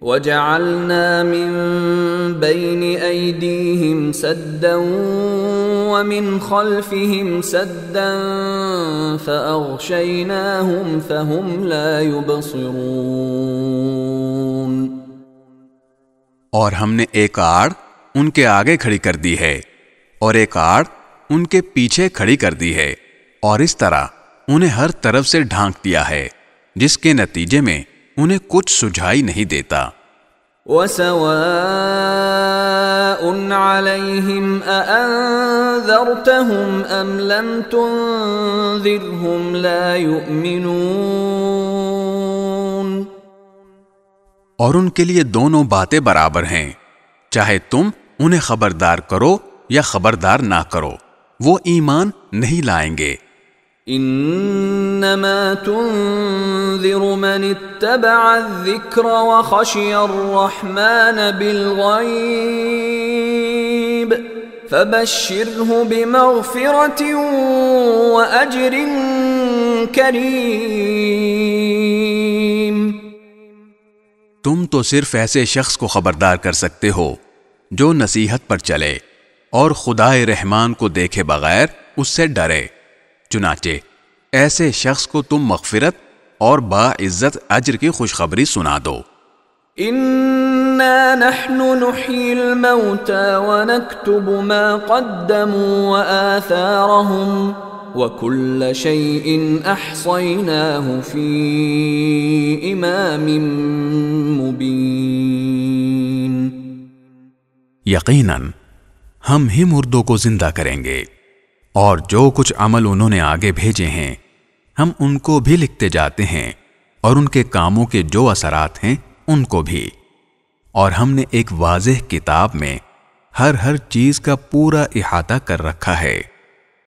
وَجَعَلْنَا مِن بَيْنِ أَيْدِيهِمْ سَدًّا وَمِنْ خَلْفِهِمْ سَدًّا فَأَغْشَيْنَاهُمْ فَهُمْ لَا يُبْصِرُونَ۔ اور ہم نے ایک آڑ ان کے آگے کھڑی کر دی ہے اور ایک آڑ ان کے پیچھے کھڑی کر دی ہے، اور اس طرح انہیں ہر طرف سے ڈھانک دیا ہے، جس کے نتیجے میں انہیں کچھ سجھائی نہیں دیتا۔ وَسَوَاءٌ عَلَيْهِمْ أَأَنذَرْتَهُمْ أَمْ لَمْ تُنذِرْهُمْ لَا يُؤْمِنُونَ۔ اور ان کے لیے دونوں باتیں برابر ہیں، چاہے تم انہیں خبردار کرو یا خبردار نہ کرو، وہ ایمان نہیں لائیں گے۔ انما تنذر من اتبع الذکر وخشی الرحمن بالغیب فبشرہ بمغفرۃ واجر کریم۔ تم تو صرف ایسے شخص کو خبردار کر سکتے ہو جو نصیحت پر چلے اور خدائے رحمان کو دیکھے بغیر اس سے ڈرے، چنانچہ ایسے شخص کو تم مغفرت اور باعزت اجر کی خوشخبری سنا دو۔ انا نحن نحيي الموتى ونكتب ما قدموا وآثارهم وكل شيء احصيناه في امام مبين۔ یقیناً ہم ہی مردوں کو زندہ کریں گے، اور جو کچھ عمل انہوں نے آگے بھیجے ہیں ہم ان کو بھی لکھتے جاتے ہیں، اور ان کے کاموں کے جو اثرات ہیں ان کو بھی، اور ہم نے ایک واضح کتاب میں ہر چیز کا پورا احاطہ کر رکھا ہے۔